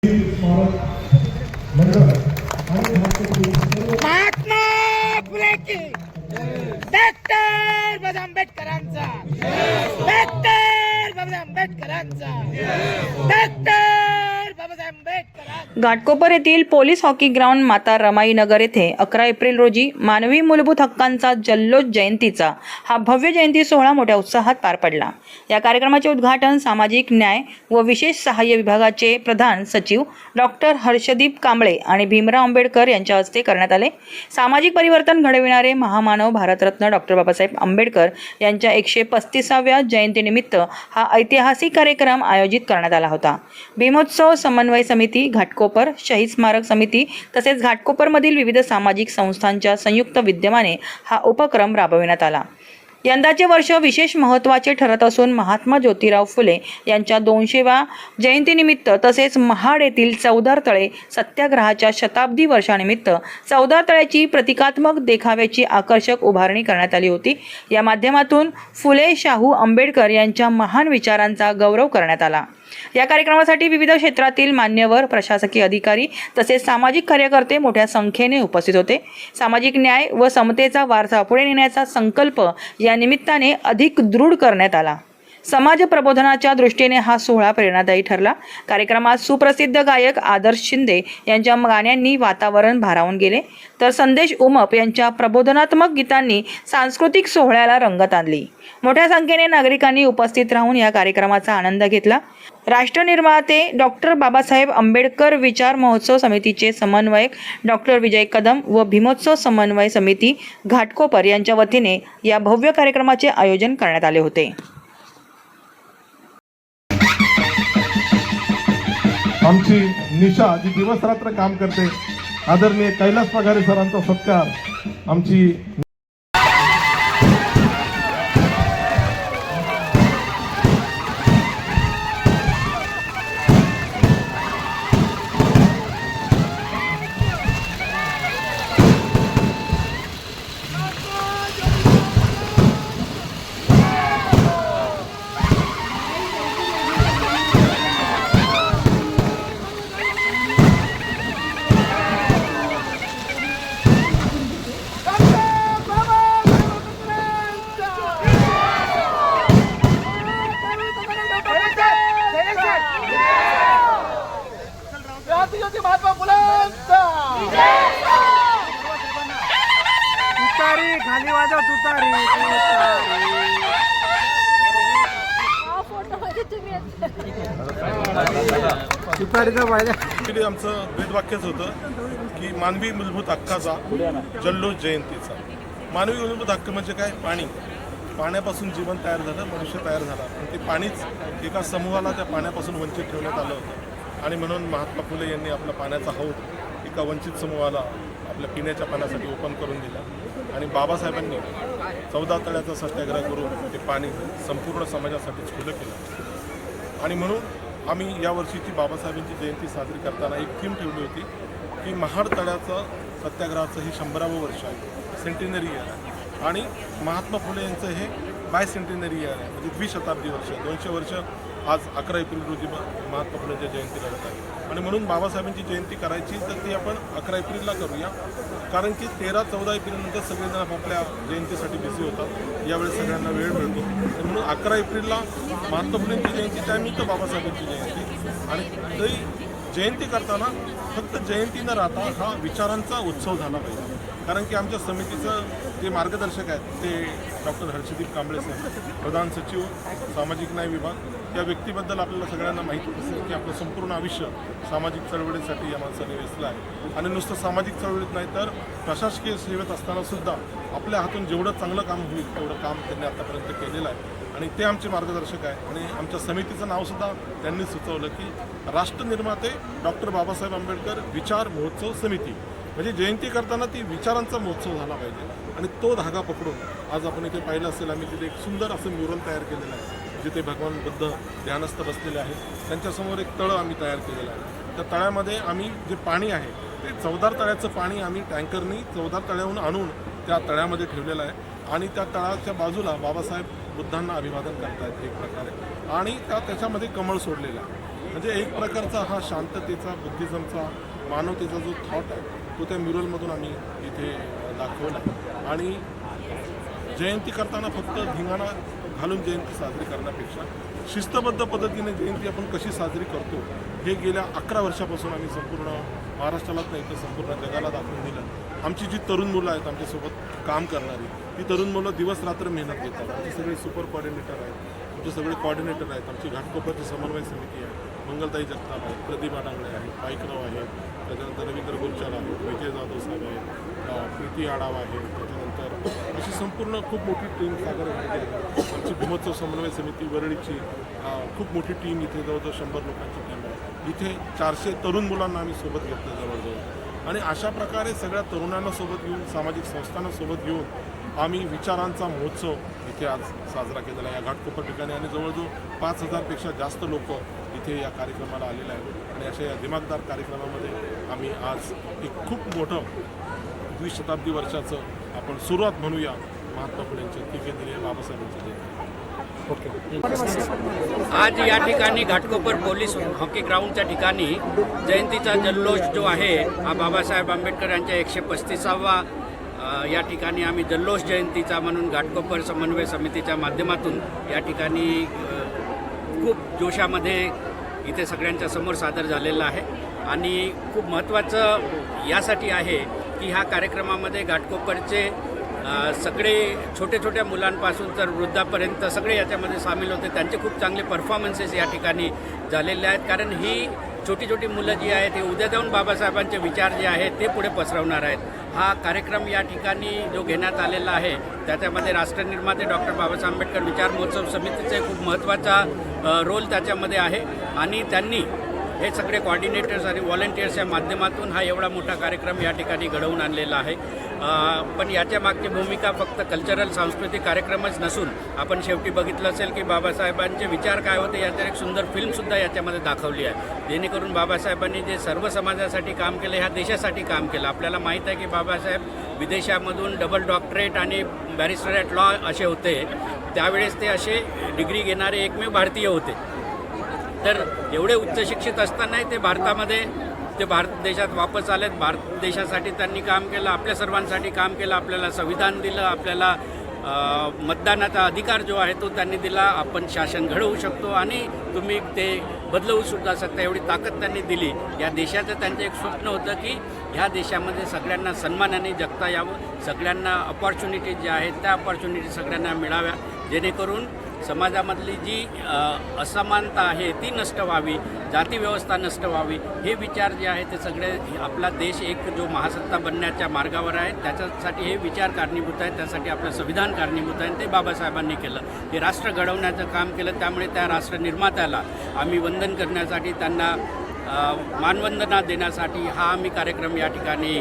महात्मा फुले की डॉक्टर बाबासाहेब आंबेडकरांचा डॉक्टर बाबासाहेब आंबेडकरांचा डॉक्टर बाबासाहेब आंबेडकर। घाटकोपर येथील पोलीस हॉकी ग्राउंड माता रमाई नगर येथे 11 एप्रिल रोजी मानवी मूलभूत हक्कांचा जल्लोष जयंतीचा हा भव्य जयंती सोहळा मोठ्या उत्साहात पार पडला। या कार्यक्रमाचे उद्घाटन सामाजिक न्याय व विशेष सहाय्य विभागाचे प्रधान सचिव डॉक्टर हर्षदीप कांबळे आणि भीमराव आंबेडकर यांच्या हस्ते करण्यात आले। सामाजिक परिवर्तन घडविणारे महामानव भारतरत्न डॉक्टर बाबासाहेब आंबेडकर यांच्या 135व्या जयंतीनिमित्त हा ऐतिहासिक कार्यक्रम आयोजित करण्यात आला होता। भीमोत्सव समन्वय समिती, घाटकोपर शहीद स्मारक समिती तसेच घाटकोपरमधील विविध सामाजिक संस्थांच्या संयुक्त विद्यमाने हा उपक्रम राबविण्यात आला। यंदाचे वर्ष विशेष महत्त्वाचे ठरत असून महात्मा ज्योतिराव फुले यांच्या 200व्या जयंतीनिमित्त तसेच महाड येथील चौदार तळे सत्याग्रहाच्या शताब्दी वर्षानिमित्त चौदार तळ्याची प्रतिकात्मक देखाव्याची आकर्षक उभारणी करण्यात आली होती। या माध्यमातून फुले शाहू आंबेडकर यांच्या महान विचारांचा गौरव करण्यात आला। या कार्यक्रमासाठी विविध क्षेत्रातील मान्यवर, प्रशासकीय अधिकारी तसेच सामाजिक कार्यकर्ते मोठ्या संख्येने उपस्थित होते। सामाजिक न्याय व समतेचा वारसा पुढे नेण्याचा संकल्प या निमित्ताने अधिक दृढ करण्यात आला। समाज प्रबोधनाच्या दृष्टीने हा सोहळा प्रेरणादायी ठरला। कार्यक्रमात सुप्रसिद्ध गायक आदर्श शिंदे यांच्या गाण्यांनी वातावरण भारावून गेले, तर संदेश उमप यांच्या प्रबोधनात्मक गीतांनी सांस्कृतिक सोहळ्याला रंगत आणली। मोठ्या संख्येने नागरिकांनी उपस्थित राहून या कार्यक्रमाचा आनंद घेतला। राष्ट्रनिर्माते डॉक्टर बाबासाहेब आंबेडकर विचार महोत्सव समितीचे समन्वयक डॉक्टर विजय कदम व भीमोत्सव समन्वय समिती घाटकोपर यांच्या वतीने या भव्य कार्यक्रमाचे आयोजन करण्यात आले होते। आमची निशा जी दिवस रात्र काम करते, आदरणीय कैलास पगारे सरांचा सत्कार आमची महात्मा फुलेंचा तुतारी खाली वाजव तुतारी तुतारीचा फायदा। आमचं वेदवाक्यच होतं की मानवी मूलभूत हक्काचा जल्लोष जयंतीचा। मानवी मूलभूत हक्क म्हणजे काय? पाणी। पाण्यापासून जीवन तयार झालं, मनुष्य तयार झाला, पण ते पाणीच एका समूहाला त्या पाण्यापासून वंचित ठेवण्यात आलं होतं आणि म्हणून महात्मा फुले यांनी आपला पाण्याचा हौद एका वंचित समूहाला आपल्या पिण्याच्या पाण्यासाठी ओपन करून दिला आणि बाबासाहेबांनी 14 तळ्याचा सत्याग्रह करून ते पाणी संपूर्ण समाजासाठी खुलं केलं। आणि म्हणून आम्ही यावर्षीची बाबासाहेबांची जयंती साजरी करताना एक थीम ठेवली होती की महाड तळ्याचं सत्याग्रहाचं हे 100वं वर्ष आहे, सेंटिनरी इयर आहे, आणि महात्मा फुले यांचं हे बायसेंटिनरी इयर आहे, म्हणजे द्विशताब्दी वर्ष, 200 वर्ष आज 11 एप्रिल रोजी महात्मा फुलेंच्या जयंतीला होत आहे। आणि म्हणून बाबासाहेबांची जयंती करायची तर ती आपण 11 एप्रिलला करूया, कारण की 13-14 एप्रिलनंतर सगळेजण आपापल्या जयंतीसाठी बिझी होतात, यावेळी सगळ्यांना वेळ मिळतो। तर म्हणून 11 एप्रिलला महात्मा फुलेंची जयंती, त्यानिमित्त बाबासाहेबांची जयंती, आणि ती जयंती करताना फक्त जयंती न राहता हा विचारांचा उत्सव झाला पाहिजे। कारण की आमच्या समितीचं जे मार्गदर्शक आहेत ते डॉक्टर हर्षदीप कांबळे साहेब, प्रधान सचिव सामाजिक न्याय विभाग। या व्यक्तीबद्दल आपल्याला सगळ्यांना माहिती असेल की आपलं संपूर्ण आयुष्य सामाजिक चळवळीसाठी या माणसाने वेचलं आहे, आणि नुसतं सामाजिक चळवळीत नाही तर प्रशासकीय सेवेत असताना सुद्धा आपल्या हातून जेवढं चांगलं काम होईल तेवढं काम त्यांनी आतापर्यंत केलेलं आहे, आणि ते आमचे मार्गदर्शक आहे। आणि आमच्या समितीचं नावसुद्धा त्यांनी सुचवलं की राष्ट्रनिर्माते डॉक्टर बाबासाहेब आंबेडकर विचार महोत्सव समिती, म्हणजे जयंती करताना ती विचारांचा महोत्सव झाला पाहिजे। आणि तो धागा पकडून आज आपण इथे पाहिलं असेल, आम्ही तिथे एक सुंदर असं म्युरल तयार केलेलं आहे जिथे भगवान बुद्ध ध्यानस्थ बसलेले आहेत, त्यांच्यासमोर एक तळं आम्ही तयार केलेलं आहे। त्या तळ्यामध्ये आम्ही जे पाणी आहे ते चौदार तळ्याचं पाणी आम्ही टँकरनी चौदार तळ्याहून आणून त्या तळ्यामध्ये ठेवलेलं आहे, आणि त्या तळाच्या बाजूला बाबासाहेब बुद्धांना अभिवादन करतायत एक प्रकारे, आणि त्याच्यामध्ये कमळ सोडलेलं आहे। म्हणजे एक प्रकारचा हा शांततेचा, बुद्धिझमचा, मानवतेचा जो थॉट आहे तो त्या म्युरलमधून आम्ही इथे दाखवला. आणि जयंती करताना फक्त धिंगाणा घालून जयंती साजरी करण्यापेक्षा शिस्तबद्ध पद्धतीने जयंती आपण कशी साजरी करतो हे गेल्या 11 वर्षापासून आम्ही संपूर्ण महाराष्ट्रालाच नाही तर संपूर्ण जगाला दाखवून दिलं. आमची जी तरुण मुलं आहेत आमच्यासोबत काम करणारी, ही तरुण मुलं दिवस रात्र मेहनत घेतात. आमचे सगळे सुपर कोऑर्डिनेटर आहेत, आमचे सगळे कोऑर्डिनेटर आहेत, आमची घाटकोपरची समन्वय समिती आहे, मंगलताई जगताप आहेत, प्रतिभा डांगळे आहेत, पाईकराव आहेत, त्याच्यानंतर रवींद्र गुलचार आहेत, विजय जाधव साहेब आहेत, प्रीती आडाव आहे, त्याच्यानंतर अशी संपूर्ण खूप मोठी टीम सागर घाटे आहे. आमची भीमोत्सव समन्वय समिती वरळीची खूप मोठी टीम, इथे जवळजवळ 100 लोकांची टीम आहे. इथे 400 तरुण मुलांना आम्ही सोबत घेतलं जवळजवळ. आणि अशा प्रकारे सगळ्या तरुणांना सोबत घेऊन, सामाजिक संस्थांना सोबत घेऊन आम्ही विचारांचा महोत्सव इथे आज साजरा केलेला आहे या घाटकोपर ठिकाणी. आणि जवळजवळ 5000पेक्षा जास्त लोक इथे या कार्यक्रमाला आलेले आहेत. आणि अशा या दिमागदार कार्यक्रमामध्ये आम्ही आज एक खूप मोठं 20 शताब्दी वर्षाचं आपण सुरुवात म्हणूया महात्मा फुलेंच्या केंद्रीय बाबासाहेबांच्या जयंती. आज या ठिकाणी घाटकोपर पोलीस हॉकी ग्राउंडच्या ठिकाणी जयंतीचा जल्लोष जो आहे हा बाबासाहेब आंबेडकर यांच्या 135वा या ठिकाणी आम्ही जल्लोष जयंतीचा म्हणून घाटकोपर समन्वय समितीच्या माध्यमातून या ठिकाणी खूप जोशामध्ये इथे सगळ्यांच्या समोर सादर झालेला आहे. आणि खूप महत्त्वाचं यासाठी आहे की ह्या कार्यक्रमामध्ये घाटकोपरचे सगळे छोट्या मुलांपासून तर वृद्धापर्यंत सगळे याच्यामध्ये सामील होते. त्यांचे खूप चांगले परफॉर्मन्सेस या ठिकाणी झालेले आहेत. कारण ही छोटी मुलं जी आहेत ते उद्या जाऊन बाबासाहेबांचे विचार जे आहेत ते पुढे पसरवणार आहेत. हा कार्यक्रम या ठिकाणी जो घेण्यात आलेला आहे त्याच्यामध्ये राष्ट्रनिर्माते डॉक्टर बाबासाहेब आंबेडकर विचार महोत्सव समितीचा खूप महत्त्वाचा रोल त्याच्यामध्ये आहे. आणि त्यांनी हे सगळे कोऑर्डिनेटर्स आणि व्हॉलंटियर्सच्या माध्यमातून हा एवढा मोठा कार्यक्रम या ठिकाणी घडवून आणलेला आहे. पण याच्या मागची भूमिका फक्त कल्चरल सांस्कृतिक कार्यक्रमच नसून आपण शेवटी बघितलं असेल की बाबासाहेबांचे विचार काय होते याच्यावर एक सुंदर फिल्मसुद्धा याच्यामध्ये दाखवली आहे. जेणेकरून बाबासाहेबांनी जे सर्व समाजासाठी काम केलं, ह्या देशासाठी काम केलं. आपल्याला माहीत आहे की बाबासाहेब विदेशामधून डबल डॉक्टरेट आणि बॅरिस्टर ॲट लॉ असे होते. त्यावेळेस ते असे डिग्री घेणारे एकमेव भारतीय होते. तर एवढे उच्च शिक्षित असतानाही ते भारतामध्ये भारत देशात वापस आलेत. भारत देशासाठी त्यांनी काम केलं, आपल्या सर्वांसाठी काम केलं. आपल्याला संविधान दिलं, आपल्याला मतदानाचा अधिकार जो आहे तो त्यांनी दिला. आपण शासन घडवू शकतो आणि तुम्ही ते बदलवू सुद्धा शकता, एवढी ताकद त्यांनी दिली. या देशाचं त्यांचं एक स्वप्न होतं की ह्या देशामध्ये सगळ्यांना सन्मानाने जगता यावं, सगळ्यांना अपॉर्च्युनिटीज ज्या आहेत त्या अपॉर्च्युनिटी सगळ्यांना मिळाव्या, जेणेकरून समाजामधली जी असमानता आहे ती नष्ट व्हावी, जातीव्यवस्था नष्ट व्हावी. हे विचार जे आहे ते सगळे आपला देश एक जो महासत्ता बनण्याच्या मार्गावर आहे त्याच्यासाठी हे विचार कारणीभूत आहेत. त्यासाठी आपलं संविधान कारणीभूत आहे. ते बाबासाहेबांनी केलं, हे राष्ट्र घडवण्याचं काम केलं. त्यामुळे त्या राष्ट्र निर्मात्याला आम्ही वंदन करण्यासाठी, त्यांना मानवंदना देण्यासाठी हा आम्ही कार्यक्रम या ठिकाणी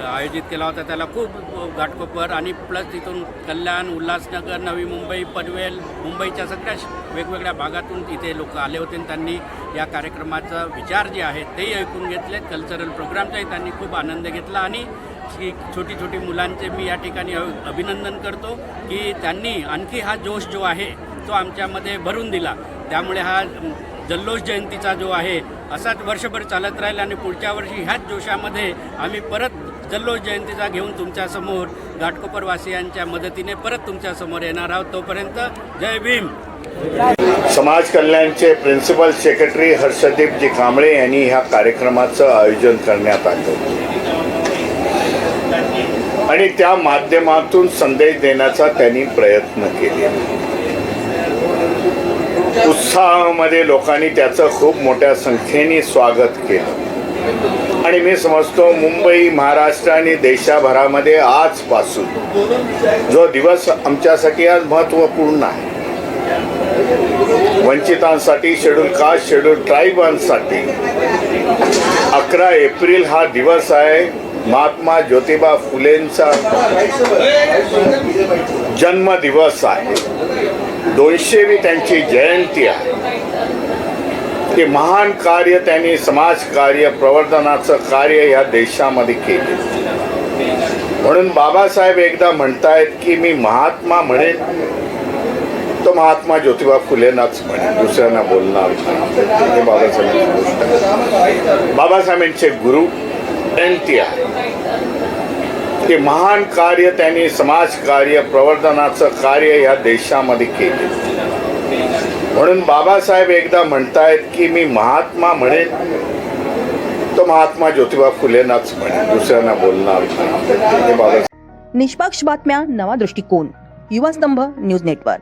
आयोजित केला होता. त्याला खूप घाटकोपर आणि प्लस तिथून कल्याण, उल्हासनगर, नवी मुंबई, पनवेल, मुंबईच्या सगळ्या वेगवेगळ्या भागातून तिथे लोक आले होते. आणि त्यांनी या कार्यक्रमाचा विचार जे आहेत तेही ऐकून घेतले. कल्चरल प्रोग्रामचाही त्यांनी खूप आनंद घेतला. आणि छोटी मुलांचे मी या ठिकाणी अभिनंदन करतो की त्यांनी आणखी हा जोश जो आहे तो आमच्यामध्ये भरून दिला. त्यामुळे हा जल्लोष जयंतीचा जो आहे असाच वर्षभर चालत राहील आणि पुढच्या वर्षी ह्याच जोशामध्ये आम्ही परत जल्लोष जयंतीचा घेऊन तुमच्यासमोर घाटकोपरवासियांच्या मदतीने परत तुमच्यासमोर येणार आहोत. तोपर्यंत जय भीम. समाज कल्याणचे प्रिन्सिपल सेक्रेटरी हर्षदीपजी कांबळे यांनी ह्या कार्यक्रमाचं आयोजन करण्यात आलं आणि त्या माध्यमातून संदेश देण्याचा त्यांनी प्रयत्न केले. उत्साहामध्ये लोकांनी त्याचं खूप मोठ्या संख्येने स्वागत केलं. आणि मी समजतो मुंबई, महाराष्ट्र आणि देशाभरामध्ये आजपासून जो दिवस आमच्यासाठी आज महत्त्वपूर्ण आहे, वंचितांसाठी, शेड्यूल कास्ट, शेड्यूल ट्राईबांसाठी 11 एप्रिल हा दिवस आहे. महात्मा ज्योतिबा फुलेंचा जन्मदिवस आहे. 200वी त्यांची जयंती आहे. ते महान कार्य त्यांनी समाजकार्य, प्रवर्धनाचं कार्य या देशामध्ये केले. म्हणून बाबासाहेब एकदा म्हणतायत की मी महात्मा म्हणेन तो महात्मा ज्योतिबा फुलेंनाच म्हणेन, दुसऱ्यांना बोलणार नाही. हे बाबासाहेबांची गोष्ट आहे. बाबासाहेबांचे गुरु जयंती आहे. ते महान कार्य त्यांनी समाजकार्य प्रवर्धनाचं कार्य या देशामध्ये केले. म्हणून बाबासाहेब एकदा म्हणतायत की मी महात्मा म्हणेन तो महात्मा ज्योतिबा फुलेंनाच म्हणेन, दुसऱ्यांना बोलणार नाही. हे बाबासाहेब. निष्पक्ष बातम्या, नवा दृष्टिकोन, युवा स्तंभ न्यूज नेटवर्क.